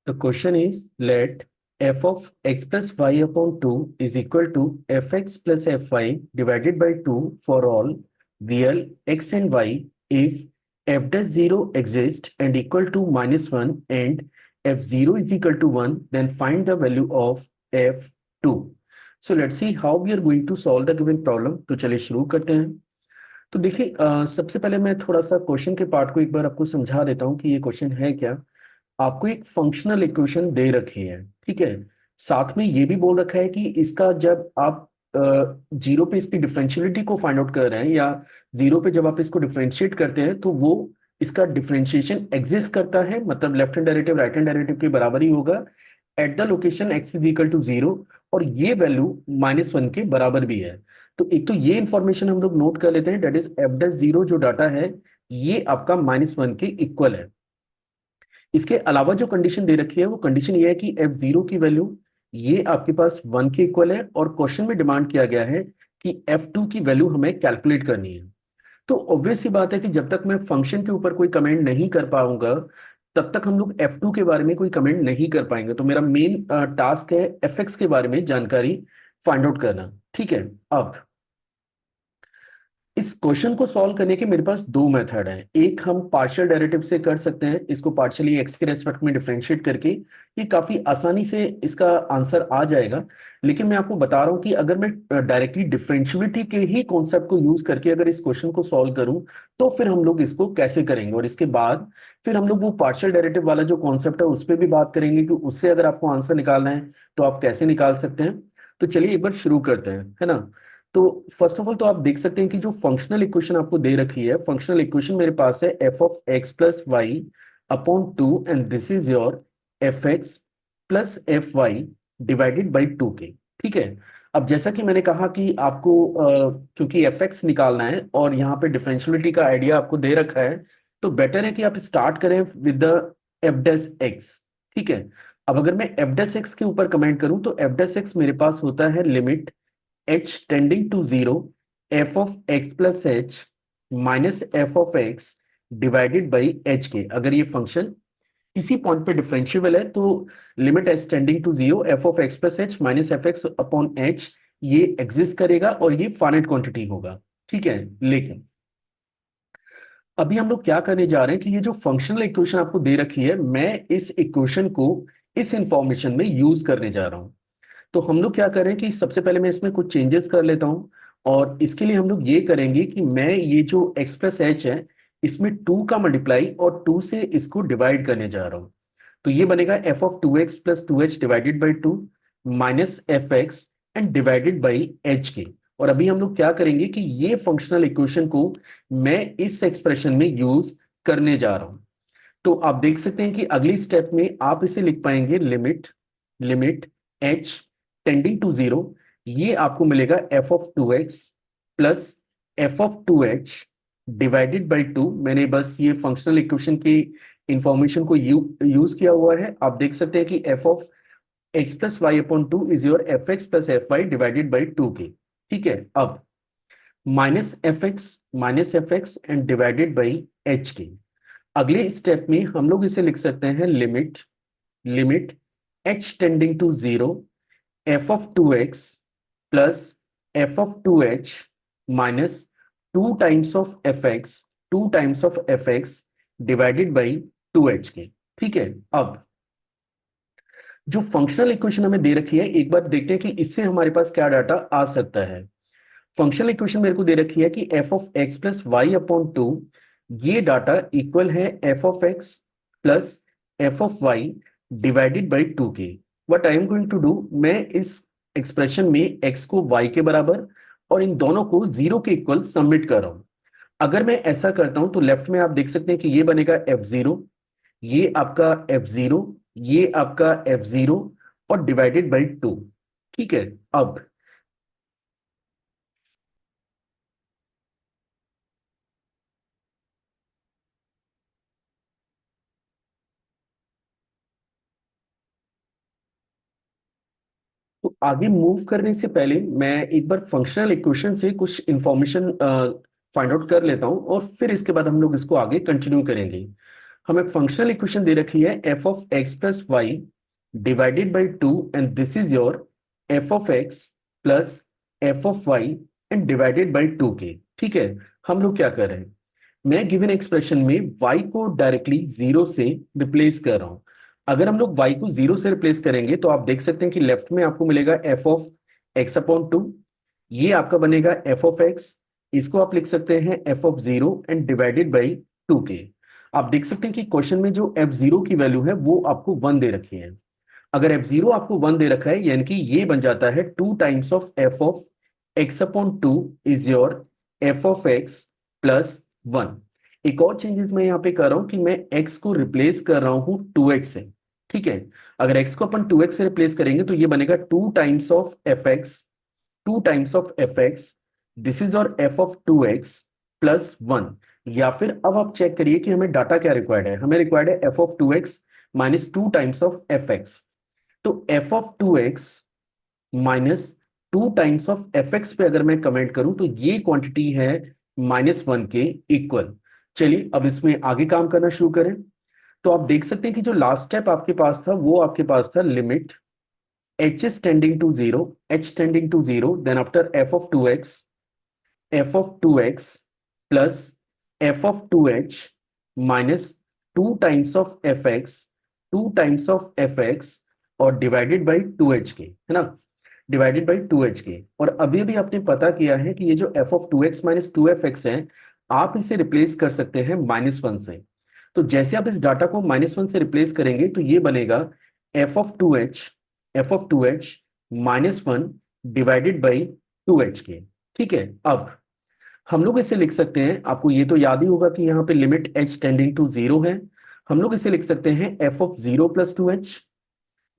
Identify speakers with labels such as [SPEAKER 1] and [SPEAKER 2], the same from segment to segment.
[SPEAKER 1] The question is, let f of x plus y upon 2 is equal to fx plus fy divided by 2 for all real x and y if f dash 0 exists and equal to -1 and f0 is equal to 1, then find the value of f2. So let's see how we are going to solve the given problem. तो चलिए शुरू करते हैं। तो देखिए सबसे पहले मैं थोड़ा सा क्वेश्चन के पार्ट को एक बार आपको समझा देता हूँ कि ये क्वेश्चन है क्या। आपको एक फंक्शनल इक्वेशन दे रखी है, ठीक है। साथ में ये भी बोल रखा है कि इसका जब आप जीरो पे इसकी डिफरेंशियलिटी को फाइंड आउट कर रहे हैं या जीरो पे जब आप इसको डिफरेंशिएट करते हैं तो वो इसका डिफरेंशिएशन एग्जिस्ट करता है, मतलब left hand derivative right hand derivative के बराबर ही होगा at the location x is equal to 0 और ये वैल्यू -1 के बराबर भी है। तो एक तो ये इंफॉर्मेशन हम लोग नोट कर लेते हैं, that is F dash zero जो डाटा है ये आपका -1 के इक्वल है। इसके अलावा जो कंडीशन दे रखी है वो कंडीशन ये है कि f0 की वैल्यू ये आपके पास 1 के इक्वल है और क्वेश्चन में डिमांड किया गया है कि f2 की वैल्यू हमें कैलकुलेट करनी है। तो ऑब्वियस सी बात है कि जब तक मैं फंक्शन के ऊपर कोई कमेंट नहीं कर पाऊंगा तब तक हम लोग f2 के बारे में कोई कमेंट नहीं कर पाएंगे। तो मेरा मेन टास्क है fx के बारे में जानकारी फाइंड आउट करना, ठीक है। अब इस क्वेश्चन को सॉल्व करने के मेरे पास दो मेथड हैं। एक हम पार्शियल डेरिवेटिव से कर सकते हैं, इसको पार्शियली एक्स के रेस्पेक्ट में डिफरेंशिएट करके ये काफी आसानी से इसका आंसर आ जाएगा। लेकिन मैं आपको बता रहा हूं कि अगर मैं डायरेक्टली डिफरेंशियबिलिटी के ही कॉन्सेप्ट को यूज करके अगर इस क्वेश्चन को सॉल्व करूं तो फिर हम लोग इसको कैसे करेंगे, और इसके बाद फिर हम लोग वो पार्शियल डेरिवेटिव वाला जो कॉन्सेप्ट है उस पर भी बात करेंगे कि उससे अगर आपको आंसर निकालना है तो आप कैसे निकाल सकते हैं। तो चलिए एक बार शुरू करते हैं, है ना। तो फर्स्ट ऑफ ऑल तो आप देख सकते हैं कि जो फंक्शनल इक्वेशन आपको दे रखी है, फंक्शनल इक्वेशन मेरे पास है F of x plus y upon 2 and this is your f x plus f y divided by 2 के, ठीक है। अब जैसा कि मैंने कहा कि आपको क्योंकि एफ एक्स निकालना है और यहाँ पे डिफरेंशियबिलिटी का आइडिया आपको दे रखा है तो बेटर है कि आप स्टार्ट करें with the F dash x, ठीक है। अब अगर मैं एफ डैश एक्स के ऊपर कमेंट करूं तो एफ डैश एक्स मेरे पास होता है limit h tending to 0 f of x plus h minus f of x divided by h के। अगर ये फंक्शन किसी पॉइंट पे डिफरेंशिएबल है तो limit h tending to 0 f of x plus h minus f x upon h ये exist करेगा और ये फाइनाइट क्वांटिटी होगा, ठीक है। लेकिन अभी हम लोग क्या करने जा रहे हैं कि ये जो फंक्शनल इक्वेशन आपको दे रखी है मैं इस इक्वेशन को इस इंफॉर्मेशन में यूज करने जा रहा हूं। तो हम लोग क्या करें कि सबसे पहले मैं इसमें कुछ चेंजेस कर लेता हूं और इसके लिए हम लोग ये करेंगे कि मैं ये जो x प्लस एच है इसमें 2 का मल्टीप्लाई और 2 से इसको डिवाइड करने जा रहा हूं। तो ये बनेगा f of 2x plus 2h divided by 2 minus f x and divided by h के। और अभी हम लोग क्या करेंगे कि ये फंक्शनल इक्वेशन को मैं इस एक्सप्रेशन में यूज करने जा रहा हूं। तो आप देख सकते हैं कि अगली स्टेप में आप इसे लिख पाएंगे limit limit h tending to 0, ये आपको मिलेगा f of 2x plus F of 2h divided by 2। मैंने बस ये फंक्शनल इक्वेशन की इंफॉर्मेशन को यूज किया हुआ है। आप देख सकते हैं कि f of x plus y upon 2 is your f x plus f y divided by 2 के, ठीक है। अब minus f x and divided by h के। अगले स्टेप में हम लोग इसे लिख सकते हैं limit limit h tending to 0 f of 2x plus F of 2h minus 2 times of F x 2 times of F x divided by 2h के, ठीक है। अब जो फंक्शनल इक्वेशन हमें दे रखी है एक बार देखते हैं कि इससे हमारे पास क्या डाटा आ सकता है। फंक्शनल इक्वेशन मेरे को दे रखी है कि f of x plus y upon 2 ये डाटा इक्वल है F of x plus F of y divided by 2 के। What I am going to do, मैं इस एक्सप्रेशन में एक्स को वाई के बराबर और इन दोनों को 0 के इक्वल सबमिट कर रहा हूं। अगर मैं ऐसा करता हूं तो लेफ्ट में आप देख सकते हैं कि ये बनेगा f0, ये आपका f0, ये आपका f0 और डिवाइडेड बाई 2, ठीक है। अब तो आगे मूव करने से पहले मैं एक बार फंक्शनल इक्वेशन से कुछ इंफॉर्मेशन फाइंड आउट कर लेता हूं और फिर इसके बाद हम लोग इसको आगे कंटिन्यू करेंगे। हमें फंक्शनल इक्वेशन दे रखी है F of x plus y divided by two and this is your f of x plus F of y and divided by two के। ठीक है, हम लोग क्या कर रहे हैं, मैं गिवन एक्सप्रेशन में y को डायरेक्टली जीरो से रिप्लेस कर रहा हूं। अगर हम लोग y को जीरो से रिप्लेस करेंगे तो आप देख सकते हैं कि लेफ्ट में आपको मिलेगा f of x upon two, ये आपका बनेगा एफ ऑफ एक्स, इसको आप लिख सकते हैं f of zero and divided by two के। आप देख सकते हैं कि क्वेश्चन में जो एफ जीरो की वैल्यू है वो आपको वन दे रखी है। अगर एफ जीरो आपको वन दे रखा है यानी कि ये बन जाता है to times of F of x upon two is your f of x plus one. एक और चेंजेस मैं यहाँ पे कर रहा हूं कि मैं x को रिप्लेस कर रहा हूं 2x से। ठीक है, अगर x को अपन 2x से रिप्लेस करेंगे तो ये बनेगा two times of F X, two times of F X, this is और F of 2x plus one. या फिर अब आप चेक करिए कि हमें डाटा क्या रिक्वायर्ड है, हमें रिक्वायर्ड है F of 2x minus two times of F X. तो F of 2x minus two times of F X पे अगर मैं कमेंट करूं तो ये क्वांटिटी है माइनस वन के इक्वल। चलिए अब इसमें आगे काम करना शुरू करें। तो आप देख सकते हैं कि जो लास्ट स्टेप आपके पास था वो आपके पास था limit h is tending to zero, h tending to zero, then after f of 2x plus f of 2h minus 2 times of fx, 2 times of fx और डिवाइडेड बाई 2h के, है ना, divided by 2h के। और अभी अभी आपने पता किया है कि ये जो f of 2x minus 2fx है आप इसे रिप्लेस कर सकते हैं माइनस वन से। तो जैसे आप इस डाटा को माइनस वन से रिप्लेस करेंगे तो ये बनेगा f of two h minus one divided by two h के। ठीक है, अब हम लोग इसे लिख सकते हैं, आपको ये तो याद ही होगा कि यहाँ पे limit h tending to zero है। हम लोग इसे लिख सकते हैं f of zero plus two h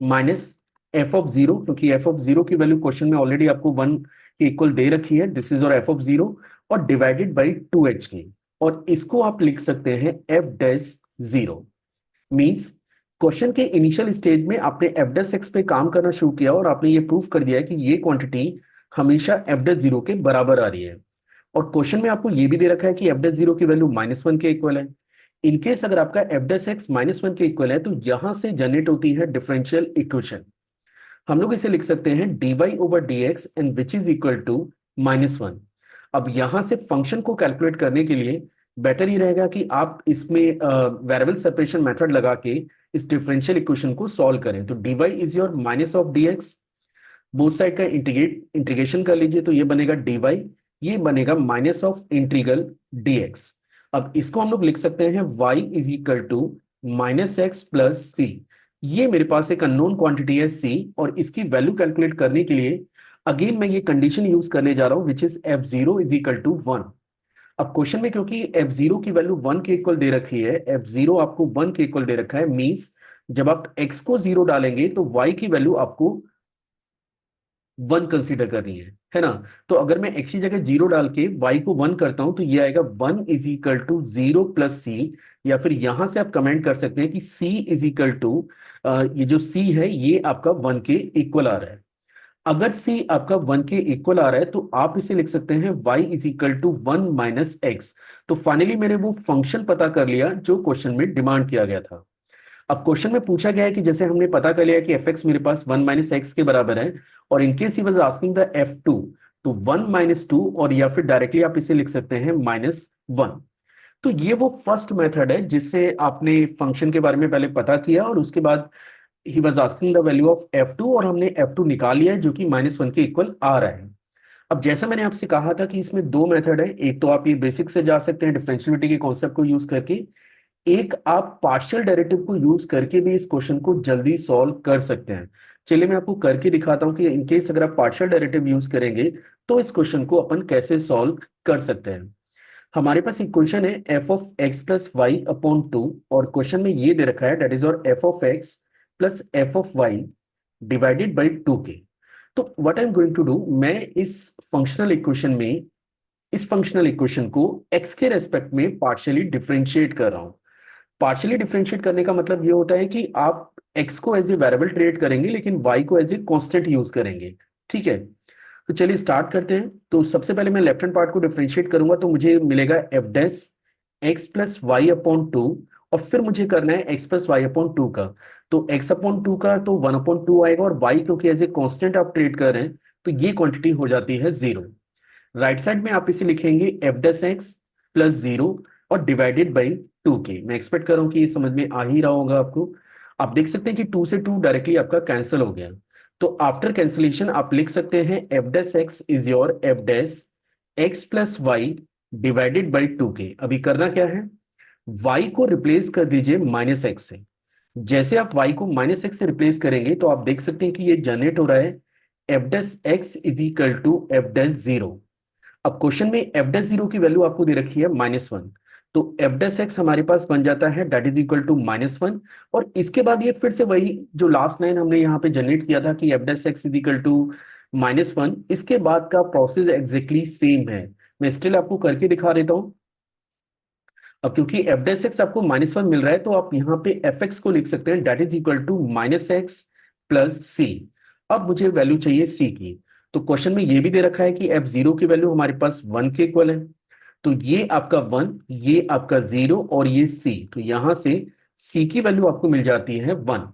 [SPEAKER 1] minus f of zero, क्योंकि एफ ऑफ जीरो की वैल्यू क्वेश्चन में ऑलरेडी आपको वन के इक्वल दे रखी है, दिस इज और एफ ऑफ जीरो और डिवाइडेड बाई टू एच की। और इसको आप लिख सकते हैं F dash zero. Means question के इनिशियल स्टेज में आपने एफ डैश एक्स पे काम करना शुरू किया और आपने ये प्रूफ कर दिया है कि ये क्वांटिटी हमेशा एफ डैश जीरो के बराबर आ रही है। और क्वेश्चन में आपको ये भी दे रखा है कि एफ डैश जीरो की वैल्यू माइनस वन के इक्वल है। इनकेस अगर आपका F dash x minus one के इक्वल है तो यहां से जनरेट होती है डिफरेंशियल इक्वेशन। हम लोग इसे लिख सकते हैं dy over dx and which is equal to minus one. अब यहां से फंक्शन को कैलकुलेट करने के लिए बेटर ये रहेगा कि आप इसमें वेरिएबल सेपरेशन मेथड लगा के इस डिफरेंशियल इक्वेशन को सॉल्व करें। तो dy is your minus of dx, both side का इंटीग्रेशन कर लीजिए तो ये बनेगा dy, ये बनेगा माइनस ऑफ इंटीग्रल dx। अब इसको हम लोग लिख सकते हैं y is equal to minus X plus C. ये मेरे पास एक अननोन क्वांटिटी है c और इसकी वैल्यू कैलकुलेट करने के लिए अगेन मैं ये कंडीशन यूज करने जा रहा हूं which is F zero is equal to one. अब क्वेश्चन में क्योंकि एफ जीरो की वैल्यू वन के इक्वल दे रखी है, एफ जीरो आपको वन के इक्वल दे रखा है, मींस जब आप x को जीरो डालेंगे तो y की वैल्यू आपको वन कंसीडर करनी है ना। तो अगर मैं x की जगह जीरो डाल के y को वन करता हूं तो ये आएगा one is equal to zero plus C. या फिर यहां से आप कमेंट कर सकते हैं कि c इज इक्वल टू, ये जो c है ये आपका वन के इक्वल आ रहा है। अगर c आपका वन के इक्वल आ रहा है तो आप इसे लिख सकते हैं y is equal to one minus x. तो फाइनली मैंने वो फंक्शन पता कर लिया जो क्वेश्चन में डिमांड किया गया था। अब क्वेश्चन में पूछा गया है कि जैसे हमने पता कर लिया कि एफ एक्स मेरे पास वन माइनस एक्स के बराबर है और in case he was asking the F two, तो वन माइनस टू और या फिर डायरेक्टली आप इसे लिख सकते हैं माइनस वन। तो ये वो फर्स्ट मेथड है जिससे आपने फंक्शन के बारे में पहले पता किया और उसके बाद he was asking the value of F two और हमने एफ टू निकाल लिया है जो कि माइनस वन के इक्वल आ रहा है। अब जैसा मैंने आपसे कहा था कि इसमें दो मेथड है, एक तो आप ये बेसिक से जा सकते हैं डिफरेंशियलिटी के कॉन्सेप्ट को यूज करके, एक आप पार्शियल डेरिवेटिव को यूज करके भी इस क्वेश्चन को जल्दी सॉल्व कर सकते हैं। चलिए मैं आपको करके दिखाता हूं कि इनकेस अगर आप पार्शियल डेरिवेटिव यूज करेंगे तो इस क्वेश्चन को अपन कैसे सॉल्व कर सकते हैं। हमारे पास इक्वेशन है F of x plus y upon two और क्वेश्चन में ये दे रखा है दैट इज और F of x plus F of y divided by two के। तो what I am going to do, मैं इस फंक्शनल इक्वेशन को एक्स के रेस्पेक्ट में पार्शियली डिफरेंशिएट कर रहा हूं। पार्शियली डिफरेंशिएट करने का मतलब ये होता है कि आप x को एज ए वेरिएबल ट्रीट करेंगे लेकिन y को एज ए कांस्टेंट यूज करेंगे। ठीक है, तो चलिए स्टार्ट करते हैं। तो सबसे पहले मैं लेफ्ट हैंड पार्ट को डिफरेंशिएट करूंगा तो मुझे मिलेगा F dash x plus y upon two और फिर मुझे करना है x plus y upon two का। तो एक्स अपॉन टू का तो वन अपॉन टू आएगा, और वाई क्योंकि एज ए कॉन्स्टेंट आप ट्रीट कर रहे हैं तो ये क्वांटिटी हो जाती है जीरो। राइट साइड में आप इसे लिखेंगे F dash x plus zero और डिवाइडेड बाई टू के। मैं एक्सपेक्ट कर रहा हूँ कि ये समझ में आ ही रहा होगा आपको। आप देख सकते हैं कि टू से टू डायरेक्टली आपका कैंसिल हो गया। तो आफ्टर कैंसिलेशन आप लिख सकते हैं F dash x is your F dash x plus y divided by two के। अभी करना क्या है, y को रिप्लेस कर दीजिए माइनस एक्स से। जैसे आप y को माइनस एक्स से रिप्लेस करेंगे तो आप देख सकते हैं कि ये जनरेट हो रहा है F dash x is equal to F dash zero. अब क्वेश्चन में एफ डैश जीरो की वैल्यू आपको दे रखी है माइनस वन, तो एफ डैश एक्स हमारे पास बन जाता है that is equal to minus one. और इसके बाद ये फिर से वही जो लास्ट लाइन हमने यहाँ पे जनरेट किया था कि F dash x is equal to minus one, इसके बाद का प्रोसेस एग्जैक्टली सेम है। मैं स्टिल आपको करके दिखा देता हूँ। अब क्योंकि एफ डैश एक्स आपको माइनस वन मिल रहा है तो आप यहाँ पे एफ एक्स को लिख सकते हैं that is equal to minus X plus C. अब मुझे वैल्यू चाहिए सी की। तो क्वेश्चन में ये भी दे रखा है कि एफ जीरो की वैल्यू हमारे पास वन के इक्वल है। तो ये आपका वन, ये आपका जीरो और ये सी, तो यहां से सी की वैल्यू आपको मिल जाती है वन।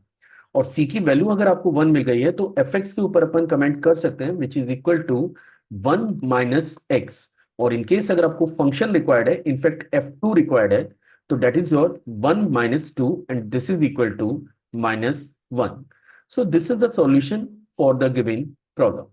[SPEAKER 1] और सी की वैल्यू अगर आपको वन मिल गई है तो एफ एक्स के ऊपर अपन कमेंट कर सकते हैं which is equal to one minus x. और इन केस अगर आपको फंक्शन रिक्वायर्ड है, इनफैक्ट एफ टू रिक्वायर्ड है, तो that is your one minus two and this is equal to minus one. So this is the solution for the given problem.